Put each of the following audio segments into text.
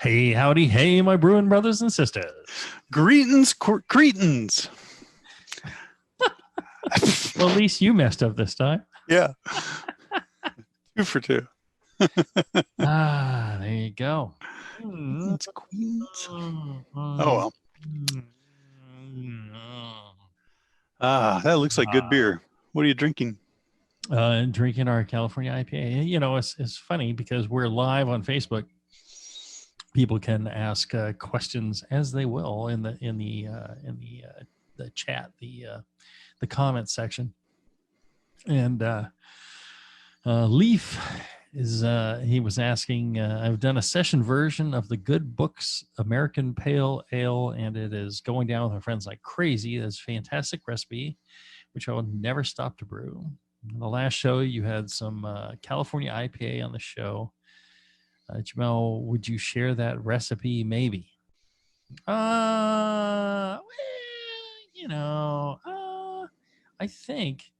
Hey, howdy, hey, my brewing brothers and sisters. Greetings, Cretans. Well, at least you messed up this time. Yeah. 2 for 2. There you go. Queens. Oh, well. That looks like good beer. What are you drinking? Drinking our California IPA. You know, it's funny because we're live on Facebook. People can ask questions as they will in the chat, the comment section. And Leaf is he was asking. I've done a session version of the Good Books American Pale Ale, and it is going down with my friends like crazy. It's a fantastic recipe, which I will never stop to brew. In the last show, you had some California IPA on the show. Jamil, would you share that recipe? Maybe. Well, you know, I think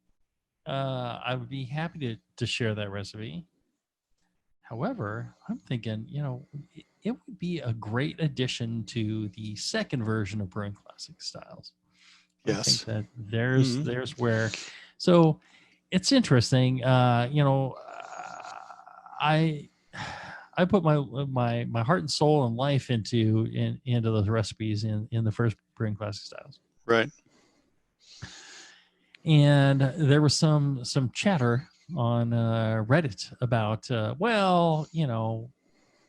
I would be happy to share that recipe. However, I'm thinking, you know, it would be a great addition to the second version of Brewing Classic Styles. Yes. I think that there's where, so it's interesting. You know, I put my heart and soul and life into those recipes in the first Brewing Classic Styles. Right. And there was some chatter on Reddit about, well, you know,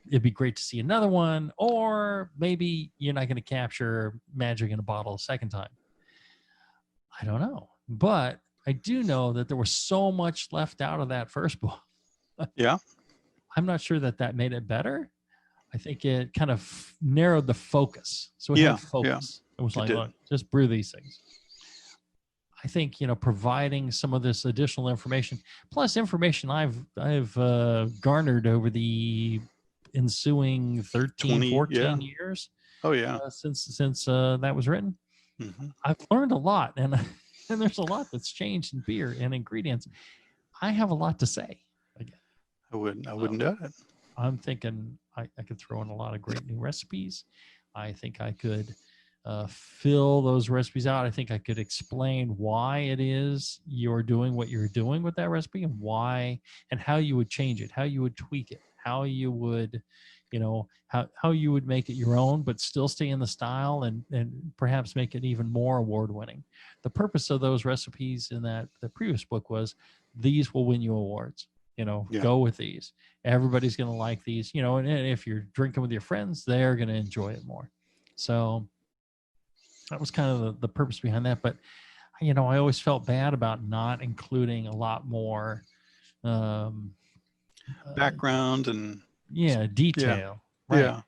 it'd be great to see another one, or maybe you're not going to capture magic in a bottle a second time. I don't know, but I do know that there was so much left out of that first book. Yeah. I'm not sure that made it better. I think it kind of narrowed the focus. So it had focus. Yeah. It was like, look, just brew these things. I think, you know, providing some of this additional information, plus information I've garnered over the ensuing 13, 14 years. Oh, yeah. Since that was written. Mm-hmm. I've learned a lot, and there's a lot that's changed in beer and ingredients. I have a lot to say. Again. I wouldn't do it. I'm thinking I could throw in a lot of great new recipes. I think I could fill those recipes out. I think I could explain why it is you're doing what you're doing with that recipe, and why and how you would change it, how you would tweak it, how you would, you know, how you would make it your own, but still stay in the style and perhaps make it even more award-winning. The purpose of those recipes in the previous book was these will win you awards. You know, go with these. Everybody's going to like these, you know, and if you're drinking with your friends, they're going to enjoy it more. So that was kind of the purpose behind that. But, you know, I always felt bad about not including a lot more background and detail. Yeah. Right. Yeah.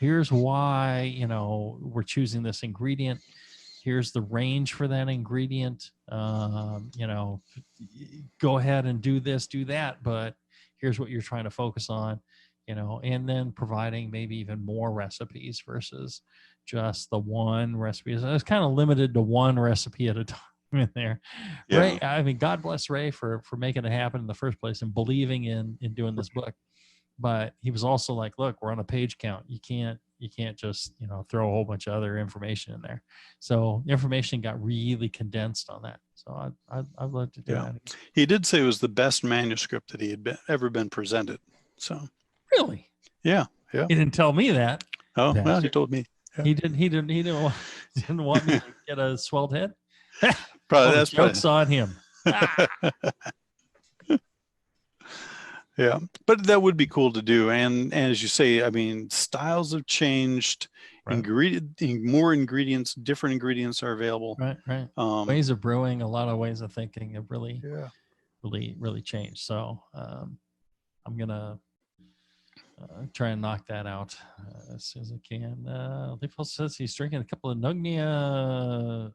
Here's why, you know, we're choosing this ingredient. Here's the range for that ingredient. You know, go ahead and do this, do that, but here's what you're trying to focus on, you know, and then providing maybe even more recipes versus just the one recipe. So it's kind of limited to one recipe at a time in there. Yeah. Ray, I mean, God bless Ray for making it happen in the first place and believing in doing this book. But he was also like, look, we're on a page count. You can't just, you know, throw a whole bunch of other information in there. So information got really condensed on that. So I'd love to do that. He did say it was the best manuscript that he had ever been presented. So really? Yeah. He didn't tell me that. Oh, well, he told me. Yeah. He didn't want me to get a swelled head. Probably that's joke's on him. Yeah, but that would be cool to do. And as you say, I mean, styles have changed. Right. More ingredients, different ingredients are available. Right. Ways of brewing, a lot of ways of thinking have really changed. So I'm gonna try and knock that out as soon as I can. Leifel says he's drinking a couple of Nugnia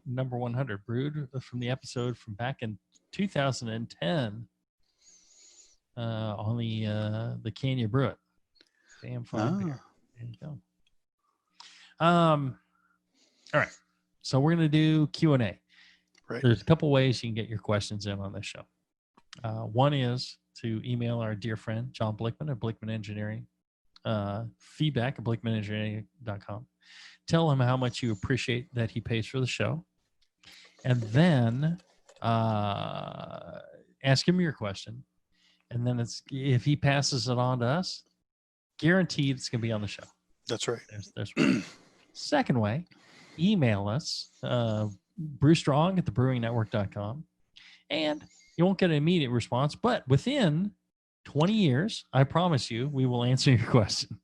number 100 brewed from the episode from back in 2010. On the Can You Brew It? Damn fine beer. There you go. All right. So we're gonna do Q&A. Right. There's a couple ways you can get your questions in on this show. One is to email our dear friend John Blickman of Blickman Engineering. feedback@blakemanengineering.com. Tell him how much you appreciate that he pays for the show. And then ask him your question. And then if he passes it on to us, guaranteed it's going to be on the show. That's right. There's Second way, email us, brewstrong@thebrewingnetwork.com. And you won't get an immediate response, but within 20 years, I promise you, we will answer your question.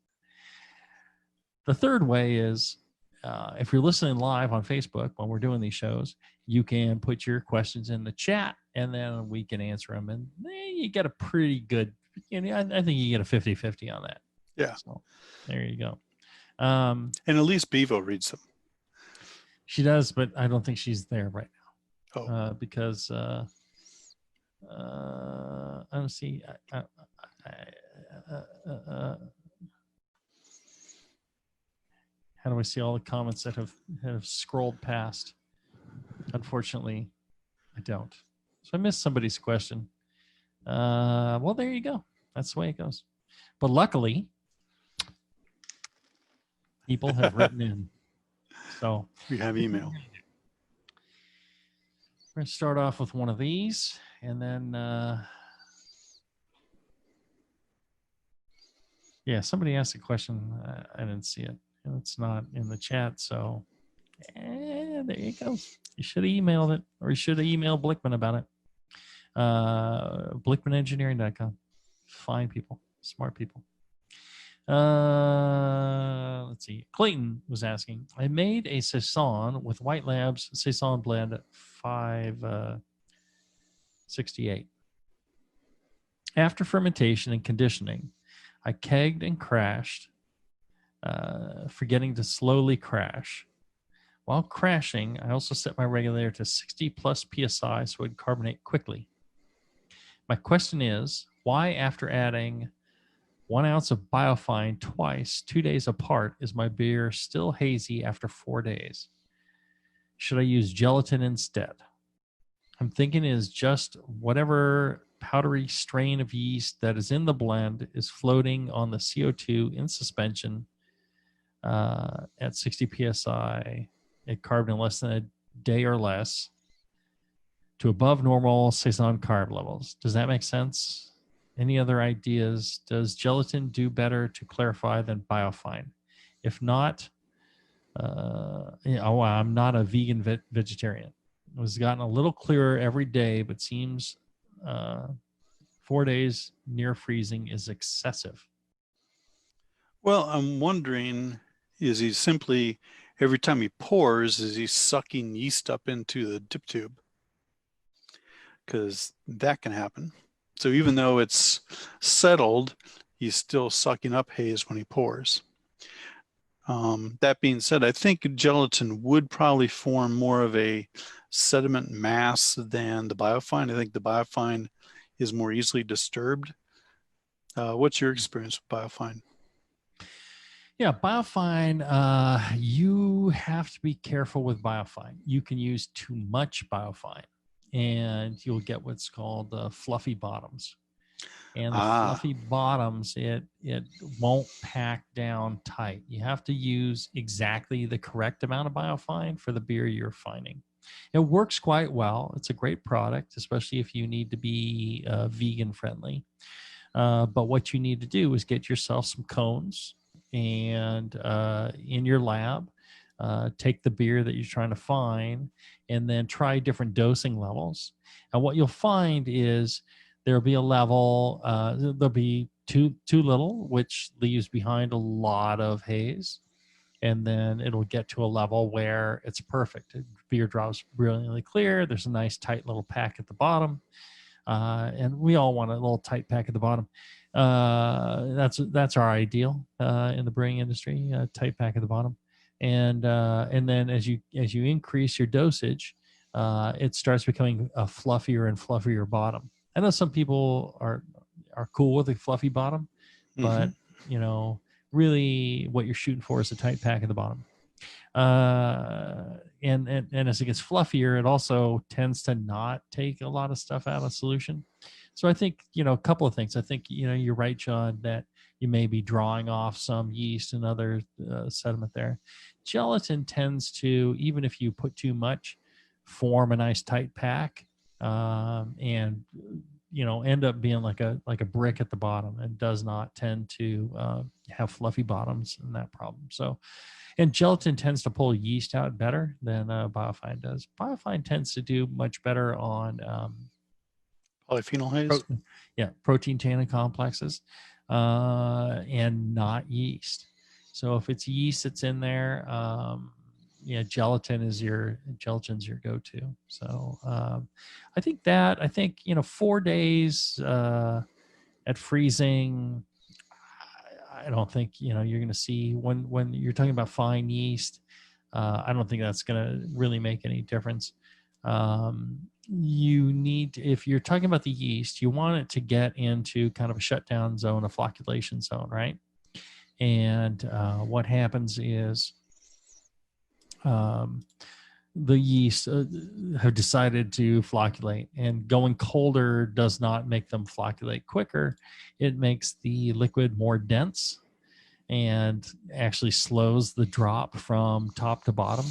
The third way is, if you're listening live on Facebook when we're doing these shows, you can put your questions in the chat and then we can answer them. And you get a pretty good, I think you get a 50-50 on that. Yeah. So there you go. And at least Bevo reads them. She does, but I don't think she's there right now. Oh. Because I don't see. How do I see all the comments that have scrolled past? Unfortunately, I don't. So I missed somebody's question. Well, there you go. That's the way it goes. But luckily, people have written in. So we have email. We're going to start off with one of these, and then yeah, somebody asked a question. I didn't see it. It's not in the chat, so there you go. You should have emailed it, or you should have emailed Blickman about it. BlickmanEngineering.com. Fine people, smart people. Let's see. Clayton was asking, I made a Saison with White Labs Saison blend 568. After fermentation and conditioning, I kegged and crashed, forgetting to slowly crash. While crashing, I also set my regulator to 60 plus PSI so it would carbonate quickly. My question is, why after adding 1 ounce of biofine twice, 2 days apart, is my beer still hazy after 4 days? Should I use gelatin instead? I'm thinking it is just whatever powdery strain of yeast that is in the blend is floating on the CO2 in suspension at 60 psi at carbon in less than a day or less to above normal Saison carb levels. Does that make sense? Any other ideas? Does gelatin do better to clarify than biofine? If not, I'm not a vegan vegetarian. It was gotten a little clearer every day, but seems 4 days near freezing is excessive. Well, I'm wondering, is he simply, every time he pours, is he sucking yeast up into the dip tube? Because that can happen. So even though it's settled, he's still sucking up haze when he pours. That being said, I think gelatin would probably form more of a sediment mass than the biofine. I think the biofine is more easily disturbed. What's your experience with biofine? Yeah, biofine, you have to be careful with biofine. You can use too much biofine and you'll get what's called fluffy bottoms. And the fluffy bottoms, it won't pack down tight. You have to use exactly the correct amount of biofine for the beer you're finding. It works quite well. It's a great product, especially if you need to be vegan friendly. But what you need to do is get yourself some cones and in your lab, take the beer that you're trying to find and then try different dosing levels. And what you'll find is there'll be a level, there'll be too little, which leaves behind a lot of haze. And then it'll get to a level where it's perfect. Beer drops brilliantly clear. There's a nice tight little pack at the bottom. And we all want a little tight pack at the bottom. That's our ideal in the brewing industry, a tight pack at the bottom. And then as you increase your dosage, it starts becoming a fluffier and fluffier bottom. I know some people are cool with a fluffy bottom, but you know, really what you're shooting for is a tight pack at the bottom. And as it gets fluffier, it also tends to not take a lot of stuff out of solution. So I think, a couple of things. I think, you're right, John, that you may be drawing off some yeast and other sediment there. Gelatin tends to, even if you put too much, form a nice tight pack, and end up being like a brick at the bottom, and does not tend to have fluffy bottoms and that problem. So, and gelatin tends to pull yeast out better than biofine does. Biofine tends to do much better on Polyphenol haze. Protein tannin complexes, and not yeast. So if it's yeast that's in there, gelatin's your go-to. So I think 4 days at freezing, I don't think you're going to see, when you're talking about fine yeast, I don't think that's going to really make any difference. You need, if you're talking about the yeast, you want it to get into kind of a shutdown zone, a flocculation zone, right? And what happens is the yeast have decided to flocculate, and going colder does not make them flocculate quicker. It makes the liquid more dense and actually slows the drop from top to bottom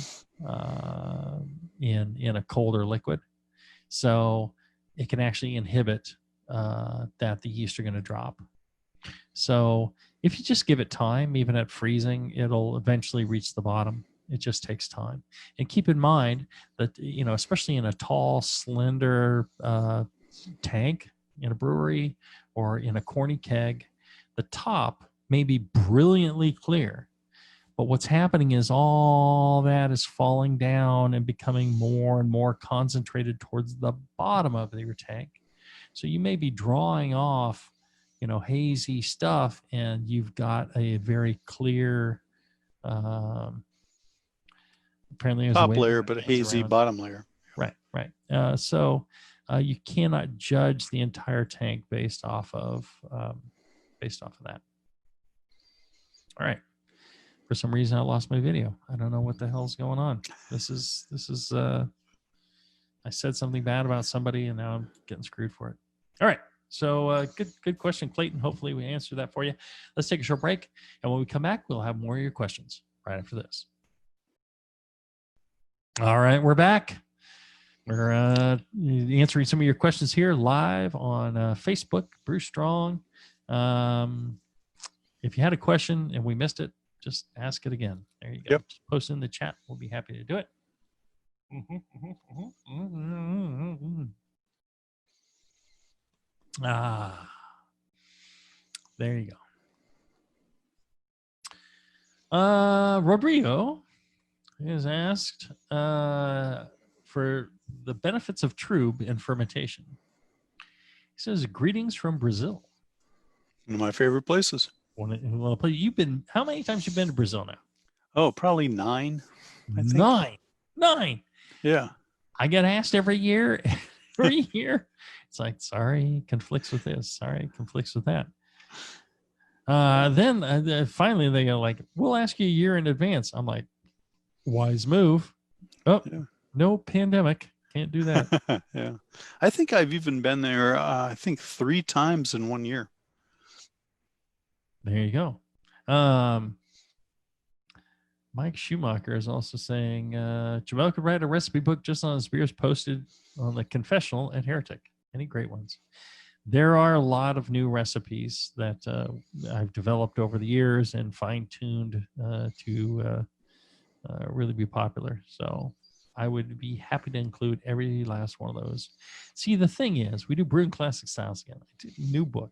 in a colder liquid. So it can actually inhibit that the yeast are going to drop. So if you just give it time, even at freezing, it'll eventually reach the bottom. It just takes time. And keep in mind that, especially in a tall, slender tank in a brewery or in a corny keg, the top may be brilliantly clear, but what's happening is all that is falling down and becoming more and more concentrated towards the bottom of your tank. So you may be drawing off, hazy stuff, and you've got a very clear, apparently there's top layer, but a hazy bottom layer. Right. So you cannot judge the entire tank based off of that. All right. For some reason, I lost my video. I don't know what the hell's going on. This is I said something bad about somebody, and now I'm getting screwed for it. All right. So good question, Clayton. Hopefully we answered that for you. Let's take a short break, and when we come back, we'll have more of your questions right after this. All right, we're back. We're answering some of your questions here live on Facebook, Brew Strong. If you had a question and we missed it, just ask it again. There you go. Yep. Just post in the chat. We'll be happy to do it. There you go. Rodrigo is asked for the benefits of Trub in fermentation. He says, "Greetings from Brazil. One of my favorite places. You've been, how many times you've been to Brazil now?" Oh, probably 9. I think. 9. Yeah. I get asked every year. Every year. It's like, sorry, conflicts with this. Sorry, conflicts with that. Then finally they go like, "We'll ask you a year in advance." I'm like, wise move. Oh, yeah. No pandemic. Can't do that. Yeah. I think I've even been there, 3 times in 1 year. There you go. Mike Schumacher is also saying, Jamil could write a recipe book just on his beers posted on the Confessional and Heretic. Any great ones? There are a lot of new recipes that I've developed over the years and fine-tuned to really be popular. So I would be happy to include every last one of those. See, the thing is, we do Brewing Classic Styles again. I do a new book.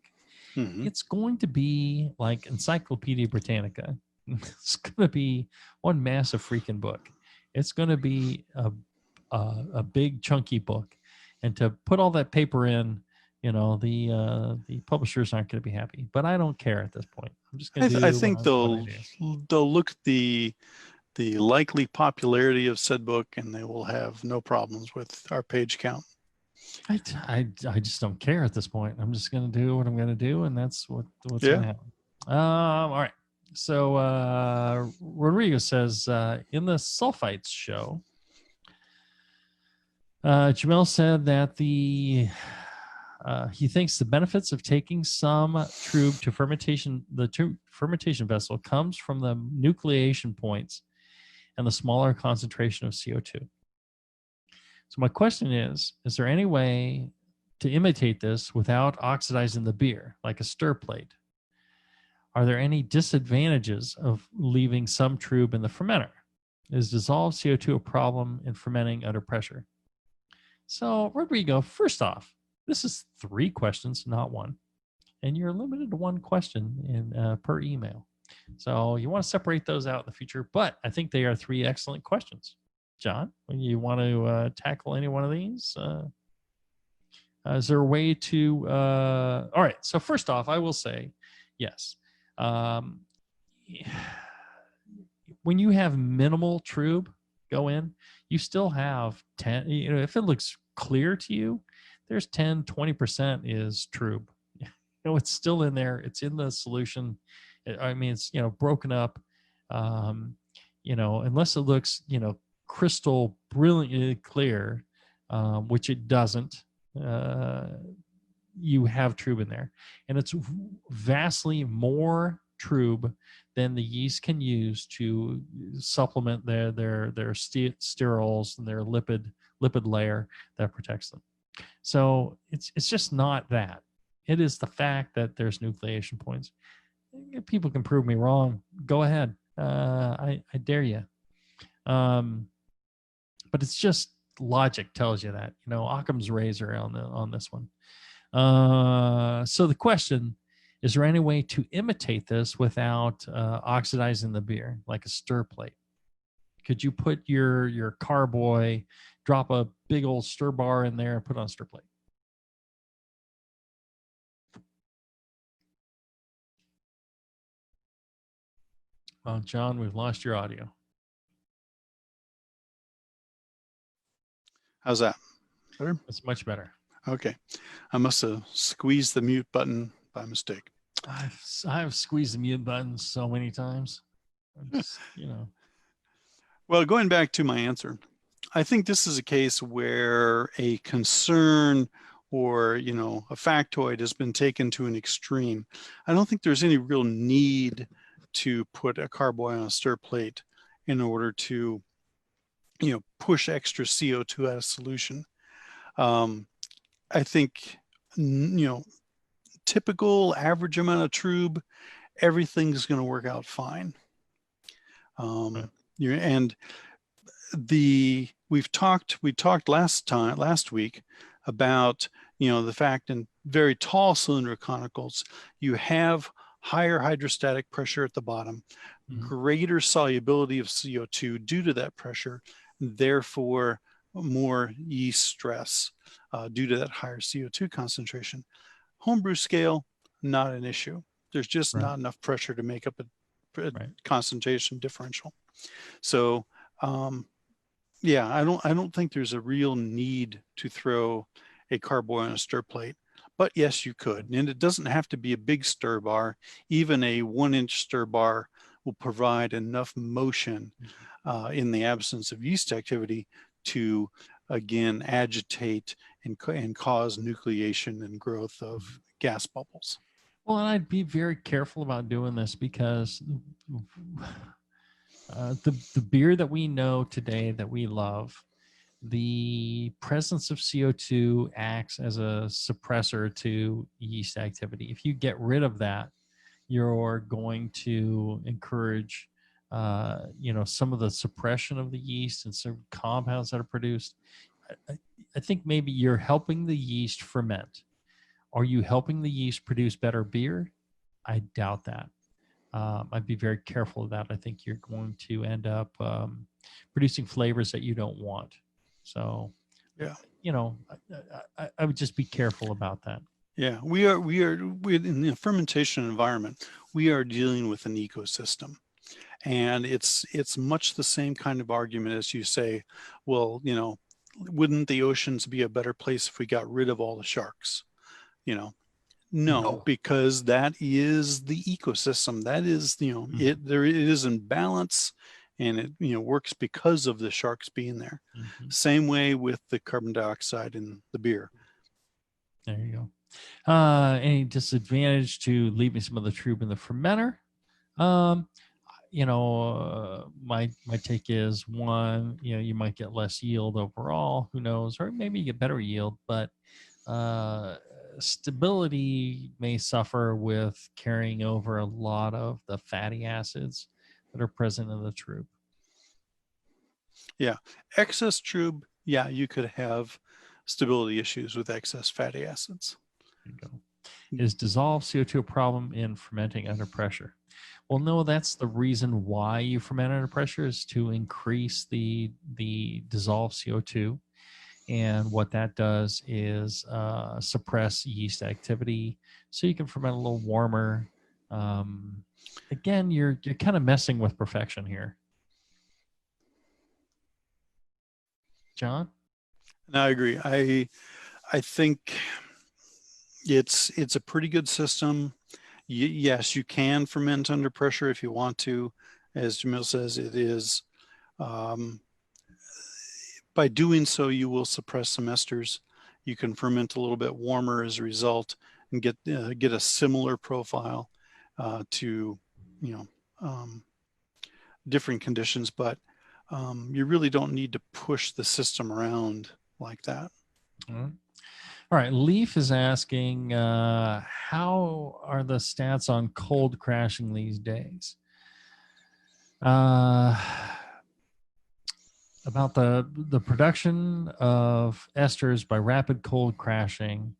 Mm-hmm. It's going to be like Encyclopedia Britannica. It's going to be one massive freaking book. It's going to be a big chunky book, and to put all that paper in, the publishers aren't going to be happy. But I don't care at this point. I'm just going to. I think they'll look at the likely popularity of said book, and they will have no problems with our page count. I just don't care at this point. I'm just going to do what I'm going to do, and that's what's going to happen. All right. So Rodrigo says, in the sulfites show, Jamil said that the He thinks the benefits of taking some trub to fermentation, fermentation vessel, comes from the nucleation points and the smaller concentration of CO2. So my question is there any way to imitate this without oxidizing the beer, like a stir plate? Are there any disadvantages of leaving some trub in the fermenter? Is dissolved CO2 a problem in fermenting under pressure? So, Rodrigo, first off, this is 3 questions, not 1. And you're limited to 1 question per email. So you want to separate those out in the future, but I think they are 3 excellent questions. John, when you want to tackle any one of these, is there a way to, all right. So first off, I will say, yes. When you have minimal trub go in, you still have 10, if it looks clear to you, there's 10, 20% is trub. It's still in there. It's in the solution. I mean, it's, broken up, unless it looks, crystal brilliantly clear, which it doesn't, you have trub in there, and it's vastly more trub than the yeast can use to supplement their sterols and their lipid layer that protects them. So it's just not that. It is the fact that there's nucleation points. If people can prove me wrong, go ahead. I dare you. But it's just logic tells you that. Occam's razor on this one. So the question, is there any way to imitate this without oxidizing the beer, like a stir plate? Could you put your carboy, drop a big old stir bar in there and put it on a stir plate? Well, John, we've lost your audio. How's that? Better? It's much better. Okay. I must have squeezed the mute button by mistake. I've squeezed the mute button so many times. Just, Well, going back to my answer, I think this is a case where a concern or, a factoid has been taken to an extreme. I don't think there's any real need to put a carboy on a stir plate in order to, push extra CO2 out of solution. I think, typical average amount of trub, everything's going to work out fine. And we talked last week about, the fact in very tall cylinder conicals, you have higher hydrostatic pressure at the bottom, greater solubility of CO2 due to that pressure, therefore more yeast stress due to that higher CO2 concentration. Homebrew scale, not an issue. There's just not enough pressure to make up a concentration differential. So, I don't think there's a real need to throw a carboy on a stir plate. But yes, you could. And it doesn't have to be a big stir bar. Even a 1-inch stir bar will provide enough motion in the absence of yeast activity to, again, agitate and cause nucleation and growth of gas bubbles. Well, and I'd be very careful about doing this because the beer that we know today that we love, the presence of CO2 acts as a suppressor to yeast activity. If you get rid of that, you're going to encourage, some of the suppression of the yeast and some compounds that are produced. I think maybe you're helping the yeast ferment. Are you helping the yeast produce better beer? I doubt that. I'd be very careful of that. I think you're going to end up producing flavors that you don't want. So, I would just be careful about that. Yeah, we are in the fermentation environment. We are dealing with an ecosystem, and it's much the same kind of argument as you say. Well, wouldn't the oceans be a better place if we got rid of all the sharks? No, because that is the ecosystem. That is, it is in balance, and it works because of the sharks being there. Same way with the carbon dioxide in the beer. There you go. Any disadvantage to leaving some of the Trub in the fermenter? Um, my take is one, you might get less yield overall. Who knows? Or maybe you get better yield, but stability may suffer with carrying over a lot of the fatty acids that are present in the Trub. Yeah, excess Trub. Yeah, you could have stability issues with excess fatty acids. There you go. Is dissolved CO2 a problem in fermenting under pressure? Well, no, that's the reason why you ferment under pressure, is to increase the dissolved CO2. And what that does is suppress yeast activity, so you can ferment a little warmer. Again, you're kind of messing with perfection here. John? No, I agree. I think it's a pretty good system. Yes, you can ferment under pressure if you want to. As Jamil says, it is by doing so, you will suppress some esters. You can ferment a little bit warmer as a result and get a similar profile to different conditions, but you really don't need to push the system around like that. All right. Leaf is asking, how are the stats on cold crashing these days? About the production of esters by rapid cold crashing.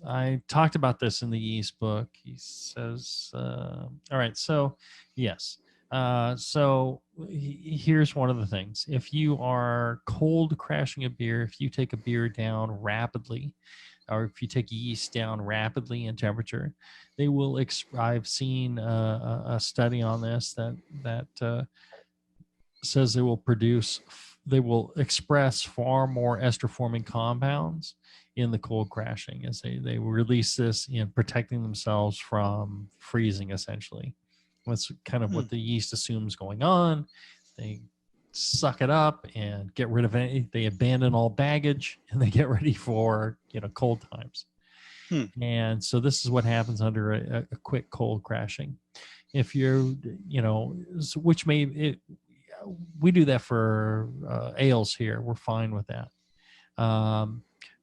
I talked about this in the yeast book. He says, all right, so yes. So here's one of the things. If you are cold crashing a beer, if you take a beer down rapidly, or if you take yeast down rapidly in temperature, they will. I've seen a study on this that says they will express far more ester forming compounds in the cold crashing, as they release this in protecting themselves from freezing, essentially. That's kind of what the yeast assumes going on. They suck it up and get rid of it. They abandon all baggage and they get ready for cold times. And so this is what happens under a quick cold crashing. If you're, which may we do that for ales here. We're fine with that.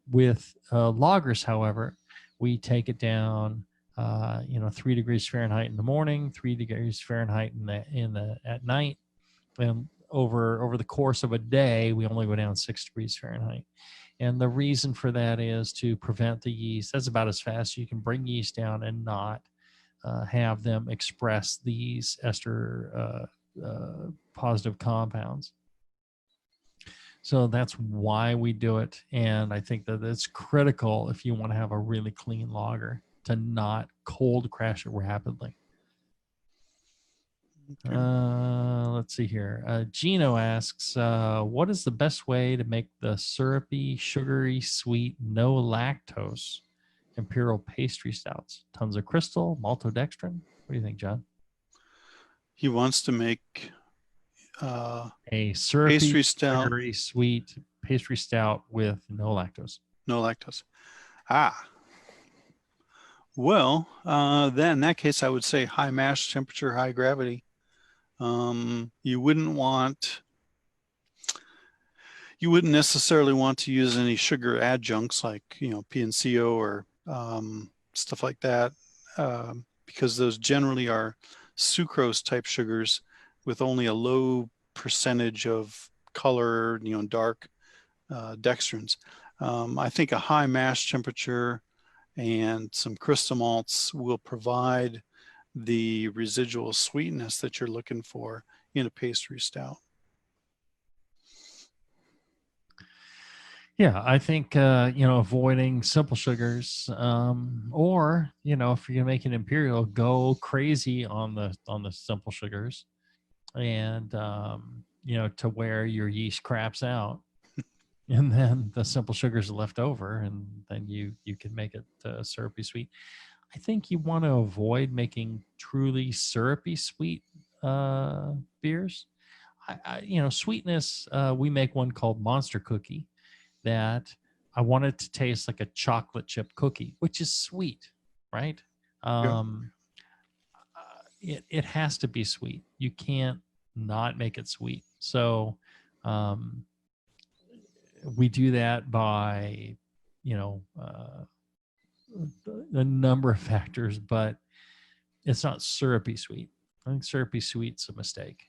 With lagers, however, we take it down, 3 degrees Fahrenheit in the morning, 3 degrees Fahrenheit at night, and over the course of a day, we only go down 6 degrees Fahrenheit. And the reason for that is to prevent the yeast. That's about as fast as you can bring yeast down and not have them express these ester positive compounds. So that's why we do it. And I think that it's critical if you want to have a really clean lager to not cold crash it rapidly. Okay. Let's see here. Gino asks, what is the best way to make the syrupy, sugary, sweet, no lactose imperial pastry stouts? Tons of crystal, maltodextrin? What do you think, John? He wants to make a syrupy, pastry stout, sugary, sweet pastry stout with no lactose. No lactose. Well, then in that case, I would say high mash temperature, high gravity. You wouldn't necessarily want to use any sugar adjuncts like PNCO or stuff like that, because those generally are sucrose type sugars with only a low percentage of color, dark dextrins. I think a high mash temperature and some crystal malts will provide the residual sweetness that you're looking for in a pastry stout. Yeah, I think avoiding simple sugars, or if you're making imperial, go crazy on the simple sugars, and to where your yeast craps out, and then the simple sugars are left over, and then you can make it syrupy sweet. I think you want to avoid making truly syrupy sweet beers. Sweetness. We make one called Monster Cookie that I want it to taste like a chocolate chip cookie, which is sweet, right? It has to be sweet. You can't not make it sweet. So we do that by, a number of factors, but it's not syrupy sweet. I think syrupy sweet's a mistake.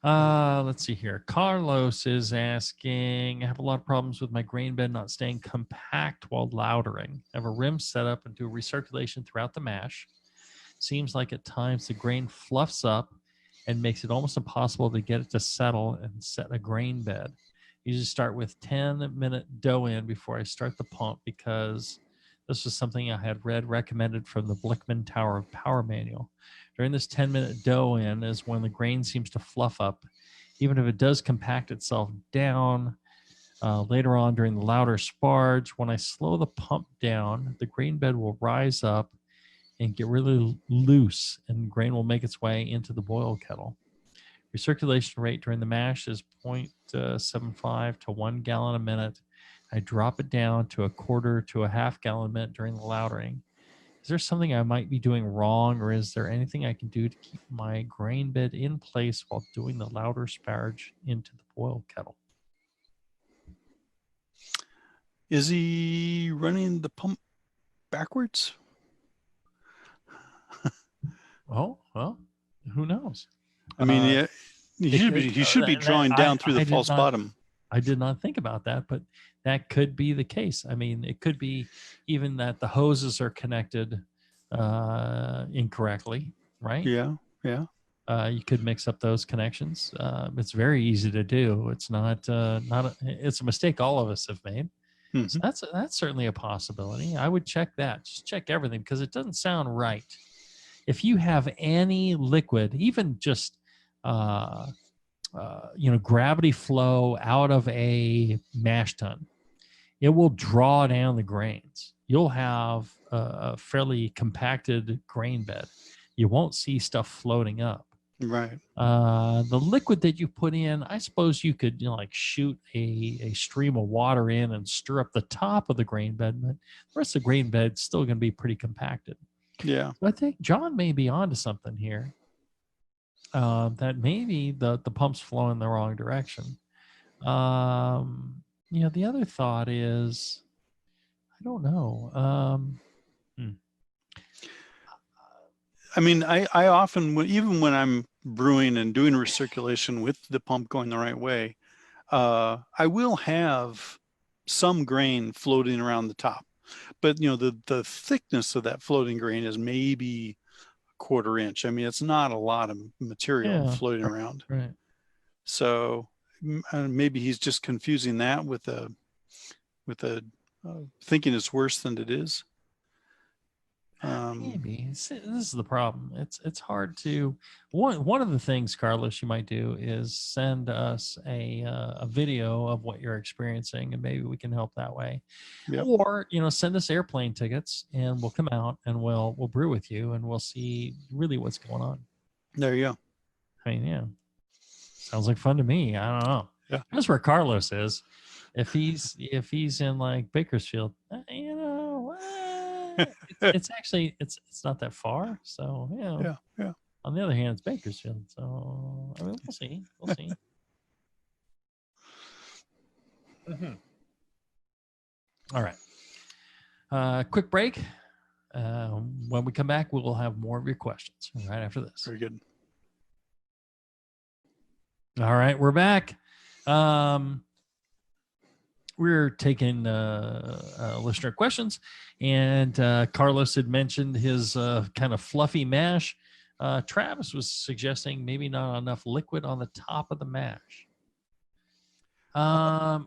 Let's see here. Carlos is asking, I have a lot of problems with my grain bed not staying compact while lautering. I have a rim set up and do a recirculation throughout the mash. Seems like at times the grain fluffs up and makes it almost impossible to get it to settle and set a grain bed. I usually start with 10-minute dough in before I start the pump because this was something I had read recommended from the Blickman Tower of Power manual. During this 10-minute dough in is when the grain seems to fluff up. Even if it does compact itself down later on during the louder sparge, when I slow the pump down, the grain bed will rise up and get really loose, and grain will make its way into the boil kettle. Recirculation rate during the mash is 0.75 to 1 gallon a minute. I drop it down to a quarter to a half gallon a minute during the lautering. Is there something I might be doing wrong, or is there anything I can do to keep my grain bed in place while doing the louder sparge into the boil kettle? Is he running the pump backwards? Oh, well, who knows? I mean, he should be drawing down through the false bottom. I did not think about that, but that could be the case. I mean, it could be even that the hoses are connected incorrectly, right? Yeah. You could mix up those connections. It's very easy to do. It's it's a mistake all of us have made. Mm-hmm. So that's certainly a possibility. I would check that. Just check everything because it doesn't sound right. If you have any liquid, even just gravity flow out of a mash tun, it will draw down the grains. You'll have a fairly compacted grain bed. You won't see stuff floating up. Right. The liquid that you put in, I suppose you could shoot a stream of water in and stir up the top of the grain bed, but the rest of the grain bed's still going to be pretty compacted. Yeah. So I think John may be onto something here. That maybe the pump's flowing in the wrong direction. The other thought is, I don't know. I mean, I often, even when I'm brewing and doing recirculation with the pump going the right way, I will have some grain floating around the top. But, the thickness of that floating grain is maybe a quarter inch. I mean, it's not a lot of material floating around. Right. So maybe he's just confusing that with a thinking it's worse than it is. Maybe this is the problem. It's hard to one of the things, Carlos, you might do is send us a video of what you're experiencing, and maybe we can help that way. Yep. Or send us airplane tickets, and we'll come out and we'll brew with you, and we'll see really what's going on. There you go. I mean, sounds like fun to me. I don't know. Yeah, that's where Carlos is. If he's in like Bakersfield, it's actually it's not that far. So yeah. On the other hand, it's Bakersfield. So I mean, we'll see. Mm-hmm. All right. Quick break. When we come back, we will have more of your questions right after this. Very good. All right, we're back. We're taking listener questions, and Carlos had mentioned his kind of fluffy mash. Travis was suggesting maybe not enough liquid on the top of the mash. I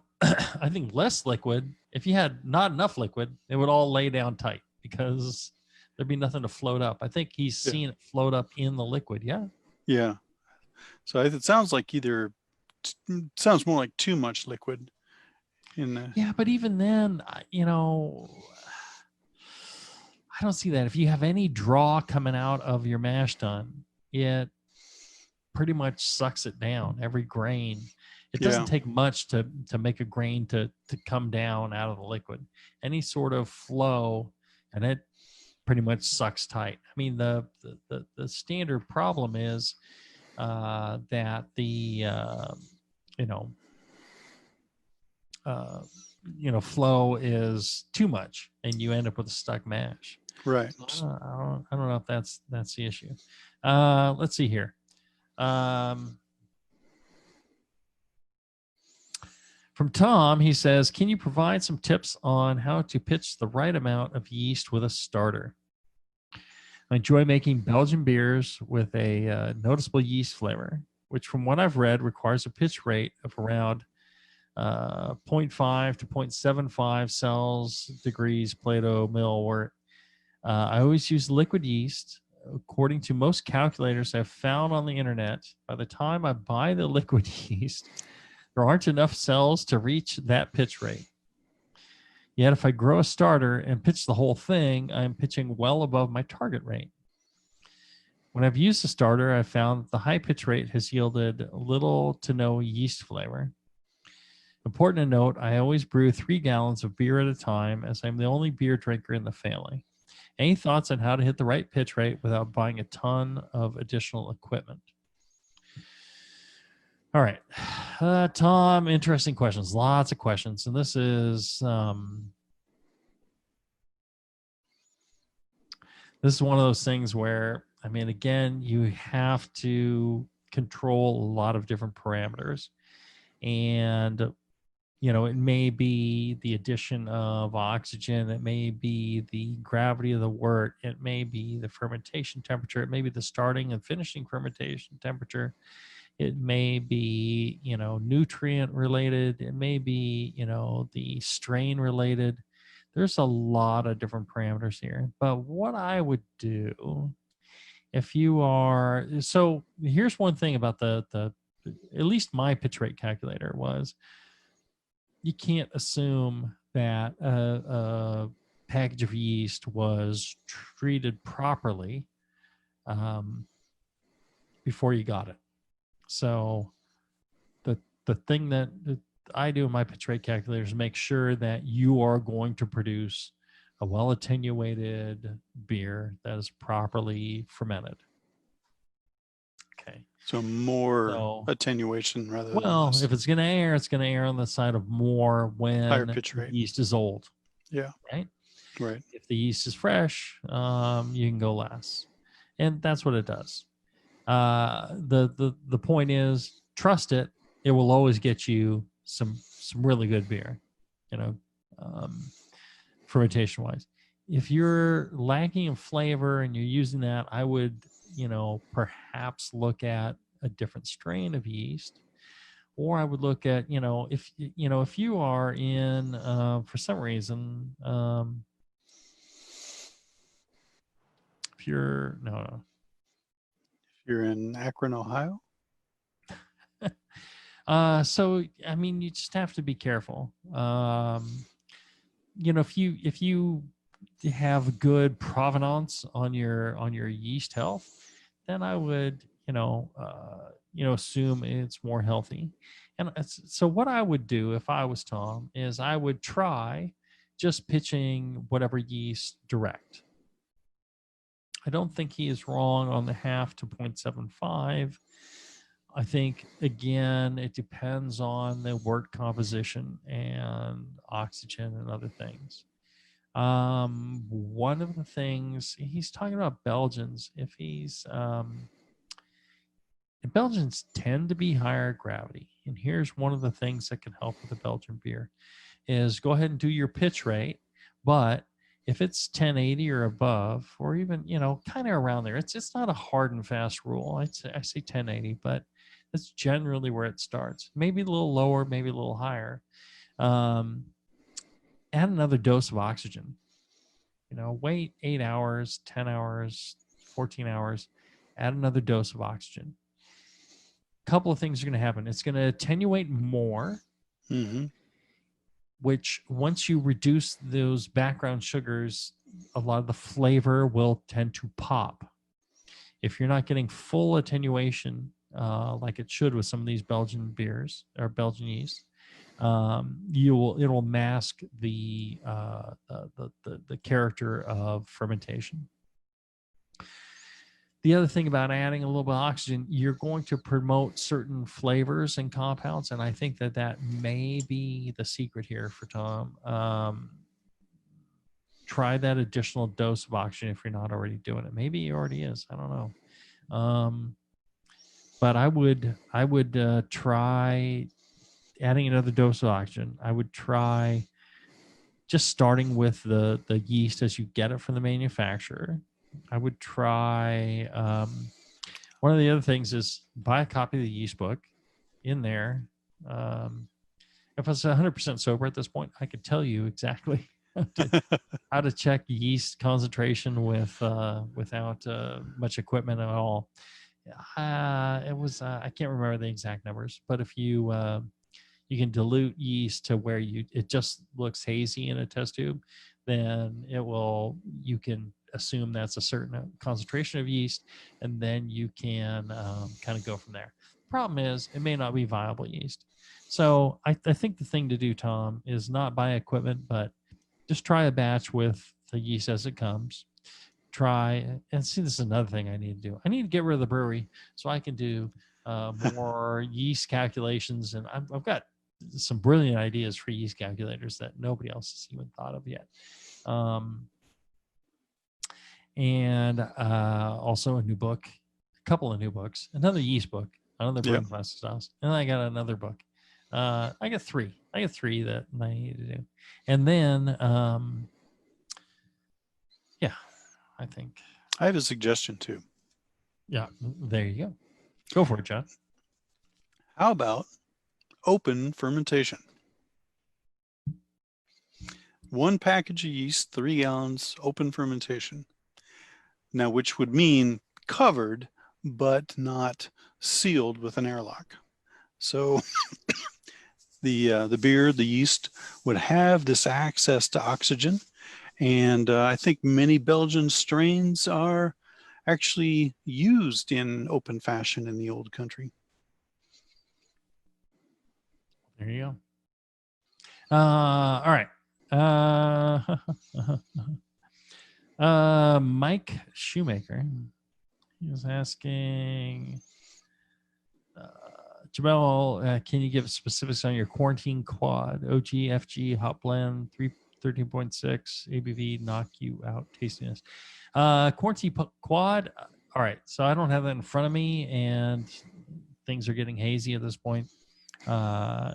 think less liquid. If you had not enough liquid, it would all lay down tight because there'd be nothing to float up. I think he's seen it float up in the liquid. Yeah. Yeah. So it sounds like sounds more like too much liquid. Yeah, but even then, I don't see that. If you have any draw coming out of your mash tun, it pretty much sucks it down, every grain. It doesn't take much to make a grain to come down out of the liquid. Any sort of flow, and it pretty much sucks tight. I mean, the standard problem is that the flow is too much, and you end up with a stuck mash. Right. So I don't know if that's the issue. Let's see here. From Tom, he says, can you provide some tips on how to pitch the right amount of yeast with a starter? I enjoy making Belgian beers with a noticeable yeast flavor, which from what I've read requires a pitch rate of around 0.5 to 0.75 cells degrees Plato millwort. I always use liquid yeast. According to most calculators I've found on the internet, by the time I buy the liquid yeast, there aren't enough cells to reach that pitch rate. Yet if I grow a starter and pitch the whole thing, I'm pitching well above my target rate. When I've used the starter, I've found that the high pitch rate has yielded little to no yeast flavor. Important to note, I always brew 3 gallons of beer at a time, as I'm the only beer drinker in the family. Any thoughts on how to hit the right pitch rate without buying a ton of additional equipment? All right, Tom, interesting questions, lots of questions. And this is one of those things where, I mean, again, you have to control a lot of different parameters. And, it may be the addition of oxygen. It may be the gravity of the wort. It may be the fermentation temperature. It may be the starting and finishing fermentation temperature. It may be, nutrient related. It may be, the strain related. There's a lot of different parameters here. But what I would do if you are, so here's one thing about the at least my pitch rate calculator was, you can't assume that a package of yeast was treated properly before you got it. So the thing that I do in my pitch rate calculator is make sure that you are going to produce a well attenuated beer that is properly fermented. Okay. So more attenuation rather than less. If it's going to err, it's going to err on the side of more when higher pitch rate. Yeast is old. Yeah. Right. Right. If the yeast is fresh, you can go less, and that's what it does. The point is, trust it. It will always get you some really good beer, fermentation wise. If you're lacking in flavor and you're using that, I would, perhaps look at a different strain of yeast, or I would look at, if you are in, for some reason, if you're in Akron, Ohio. So, I mean, you just have to be careful. If you have good provenance on your yeast health, then I would, assume it's more healthy. And so what I would do if I was Tom is I would try just pitching whatever yeast direct. I don't think he is wrong on the 0.5 to 0.75. I think, again, it depends on the wort composition and oxygen and other things. One of the things he's talking about Belgians, Belgians tend to be higher gravity. And here's one of the things that can help with a Belgian beer is go ahead and do your pitch rate. But if it's 1080 or above, or even, kind of around there, it's not a hard and fast rule. I say 1080, but that's generally where it starts. Maybe a little lower, maybe a little higher. Add another dose of oxygen. Wait 8 hours, 10 hours, 14 hours, add another dose of oxygen. A couple of things are going to happen. It's going to attenuate more, which once you reduce those background sugars, a lot of the flavor will tend to pop. If you're not getting full attenuation, like it should with some of these Belgian beers or Belgian yeast, it'll mask the character of fermentation. The other thing about adding a little bit of oxygen, you're going to promote certain flavors and compounds, and I think that may be the secret here for Tom. Try that additional dose of oxygen if you're not already doing it. Maybe he already is. I don't know. But I would try adding another dose of oxygen. I would try just starting with the yeast as you get it from the manufacturer. I would try one of the other things is buy a copy of the yeast book. In there, if I was 100% sober at this point, I could tell you exactly how to check yeast concentration without much equipment at all. It was I can't remember the exact numbers, but if you can dilute yeast to where it just looks hazy in a test tube, then you can assume that's a certain concentration of yeast, and then you can kind of go from there. The problem is it may not be viable yeast. So I think the thing to do, Tom, is not buy equipment, but just try a batch with the yeast as it comes. Try and see, this is another thing I need to do. I need to get rid of the brewery so I can do more yeast calculations, and I've got some brilliant ideas for yeast calculators that nobody else has even thought of yet. And also a new book, a couple of new books, another yeast book, another brewing class styles, and I got another book. I got three that I need to do, and then I think I have a suggestion too. Yeah, there you go. Go for it, John. How about open fermentation? 1 package of yeast, 3 gallons, open fermentation. Now, which would mean covered, but not sealed with an airlock. So the beer, the yeast, would have this access to oxygen. And I think many Belgian strains are actually used in open fashion in the old country. There you go. All right. Mike Shoemaker, he was asking, Jamil, can you give specifics on your quarantine quad, OG, FG, hot blend, 13.6 ABV, knock you out tastiness? Quarantine quad. All right. So I don't have that in front of me, and things are getting hazy at this point.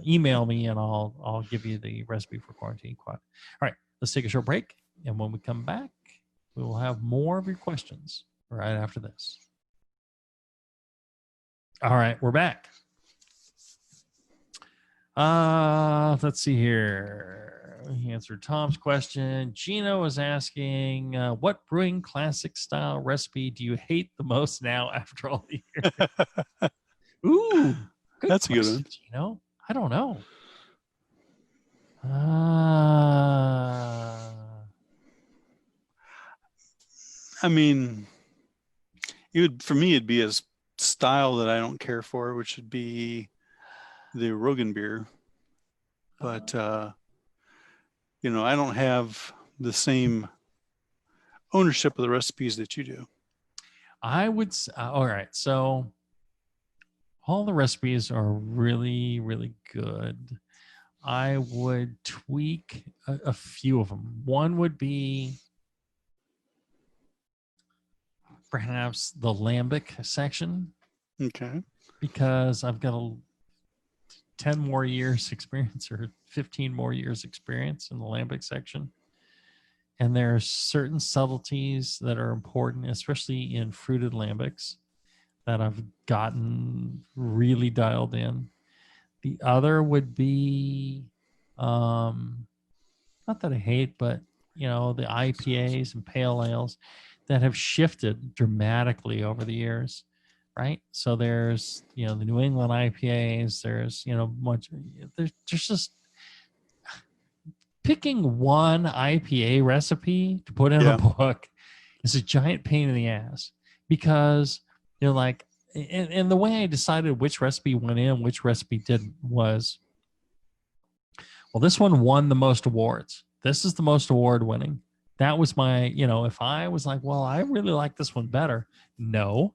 Email me and I'll give you the recipe for quarantine quad. All right, let's take a short break, and when we come back, we will have more of your questions right after this. All right, we're back. Let's see here. He answered Tom's question. Gino is asking, what brewing classic style recipe do you hate the most now after all the years? Ooh. That's a good one. Gino? I don't know. I mean, for me, it'd be a style that I don't care for, which would be the Rogan beer. But, I don't have the same ownership of the recipes that you do. I would, all right. So all the recipes are really, really good. I would tweak a few of them. One would be perhaps the lambic section. Okay. Because I've got 10 more years experience or 15 more years experience in the lambic section. And there are certain subtleties that are important, especially in fruited lambics, that I've gotten really dialed in. The other would be, not that I hate, but, the IPAs and pale ales that have shifted dramatically over the years, right? So there's, the New England IPAs, there's, there's just picking one IPA recipe to put in a book is a giant pain in the ass because, and the way I decided which recipe went in, which recipe didn't was, well, this one won the most awards. This is the most award winning. That was my, if I was like, well, I really like this one better. No,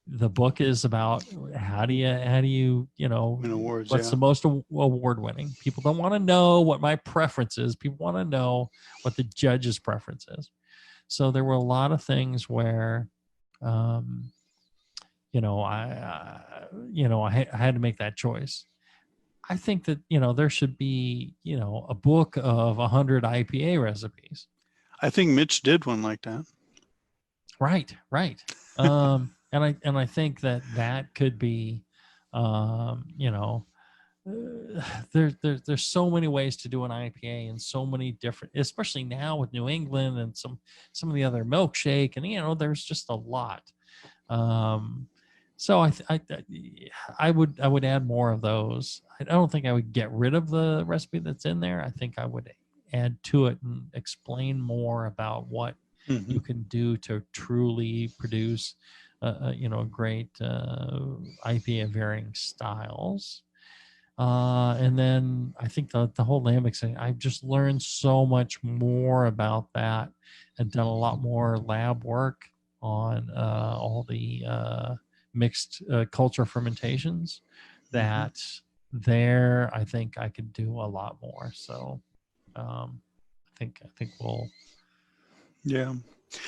the book is about how do you, In awards, what's yeah. the most award winning. People don't want to know what my preference is. People want to know what the judge's preference is. So there were a lot of things where, I had to make that choice. I think that, there should be, a book of 100 IPA recipes. I think Mitch did one like that. Right. And I think that could be, there's so many ways to do an IPA and so many different, especially now with New England and some of the other milkshake, and there's just a lot. So I would add more of those. I don't think I would get rid of the recipe that's in there. I think I would add to it and explain more about what you can do to truly produce a great IPA of varying styles. And then I think the whole lambic thing, I've just learned so much more about that and done a lot more lab work on all the mixed culture fermentations that there I think I could do a lot more. So I think we'll. Yeah.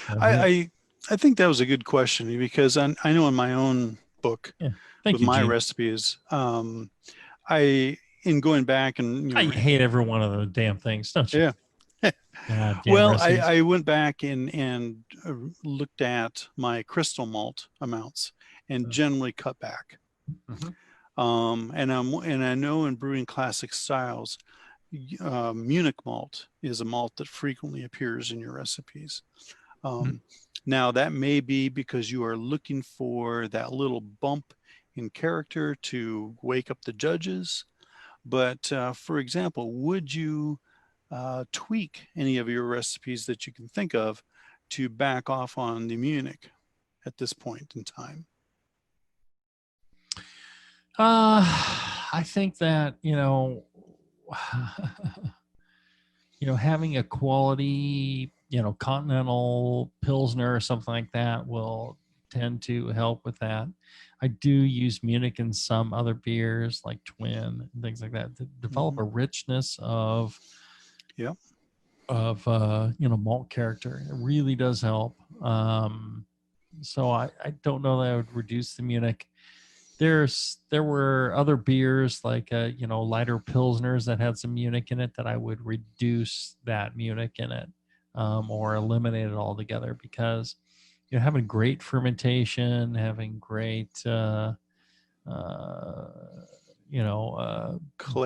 I think that was a good question because I know in my own book with my Gene. recipes, in going back and I hate every one of the damn things, don't you? Yeah. Well, I went back and looked at my crystal malt amounts and generally cut back. And I know in brewing classic styles, Munich malt is a malt that frequently appears in your recipes. Now that may be because you are looking for that little bump in character to wake up the judges. But for example, would you tweak any of your recipes that you can think of to back off on the Munich at this point in time? I think that, having a quality, continental Pilsner or something like that will tend to help with that. I do use Munich in some other beers like Twin and things like that to develop a richness of malt character. It really does help. So I don't know that I would reduce the Munich. There were other beers like lighter Pilsners that had some Munich in it that I would reduce that Munich in it or eliminate it altogether, because having great fermentation, having great clarity,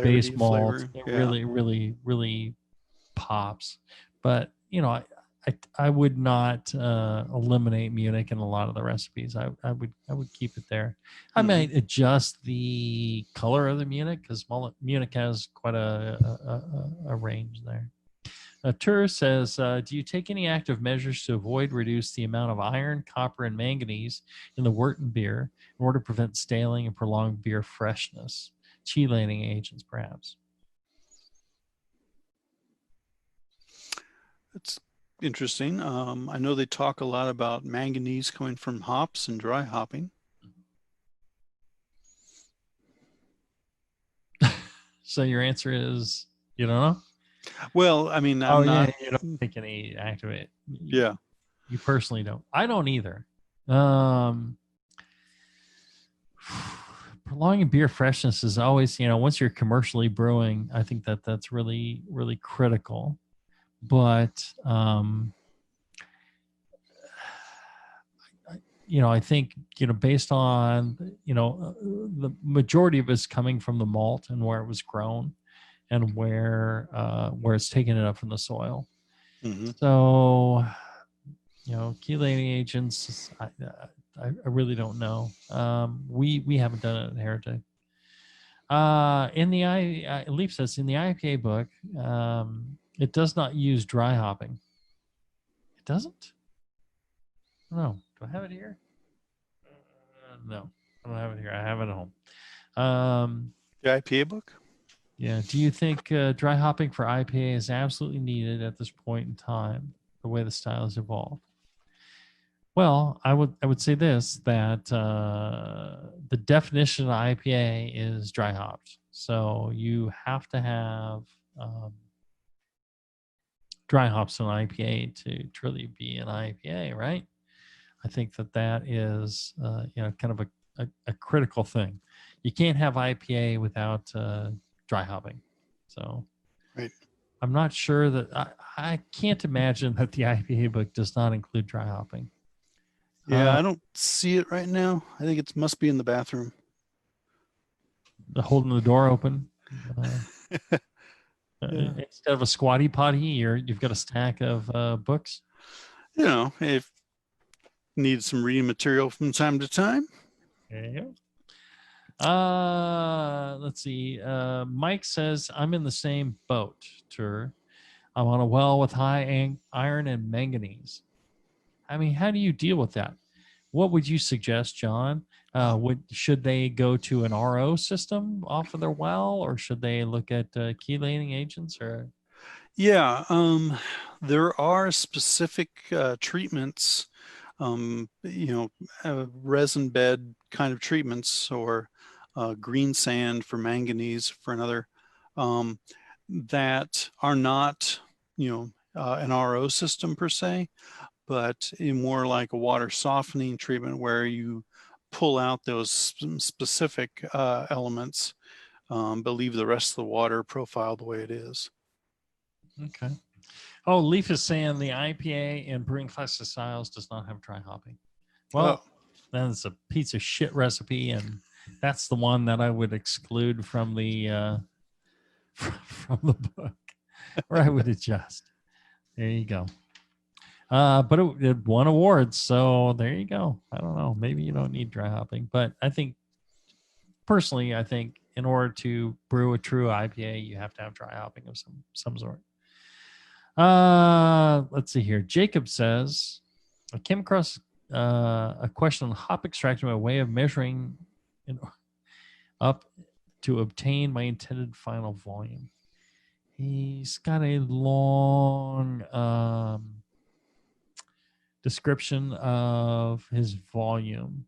base malt, flavor. it really pops. But I would not eliminate Munich in a lot of the recipes. I would keep it there. I might adjust the color of the Munich because Munich has quite a range there. Tur says, do you take any active measures to reduce the amount of iron, copper, and manganese in the Wurten beer in order to prevent staling and prolong beer freshness? Chelating agents, perhaps. That's interesting. I know they talk a lot about manganese coming from hops and dry hopping. So your answer is you don't know? Well, I mean, I'm not. You don't take any activate. Yeah. You personally don't. I don't either. Prolonging beer freshness is always, once you're commercially brewing, I think that's really, really critical. But, I think, based on, the majority of it's coming from the malt and where it was grown and where it's taking it up from the soil. So, chelating agents, I really don't know. We haven't done it at Heretic. In the Leaf says in the IPA book, it does not use dry hopping. It doesn't? No. Do I have it here? No, I don't have it here. I have it at home. The IPA book? Yeah. Do you think dry hopping for IPA is absolutely needed at this point in time, the way the style has evolved? Well, I would say this, that the definition of IPA is dry hopped. So you have to have dry hops in an IPA to truly be an IPA, right? I think that is kind of a critical thing. You can't have IPA without dry hopping. So Right. I'm not sure that I can't imagine that the IPA book does not include dry hopping. Yeah, I don't see it right now. I think it must be in the bathroom. Holding the door open. Yeah. Instead of a squatty potty, you've got a stack of books. You know, if need some reading material from time to time. There you go. Let's see. Mike says, I'm in the same boat, Tur. I'm on a well with high iron and manganese. I mean, how do you deal with that? What would you suggest, John? Should they go to an RO system off of their well, or should they look at chelating agents? Or Yeah, there are specific treatments, resin bed kind of treatments, or green sand for manganese for another, that are not, an RO system per se, but more like a water softening treatment where you pull out those specific elements, but leave the rest of the water profile the way it is. okay. Oh, Leaf is saying the IPA in Brewing Classic Styles does not have dry hopping. Well, that's a piece of shit recipe, and that's the one that I would exclude from the from the book, or I would adjust. There you go. But it won awards, so there you go. I don't know. Maybe you don't need dry hopping, but I think personally, in order to brew a true IPA, you have to have dry hopping of some sort. Let's see here. Jacob says, I came across a question on hop extraction, a way of measuring up to obtain my intended final volume. He's got a long description of his volume.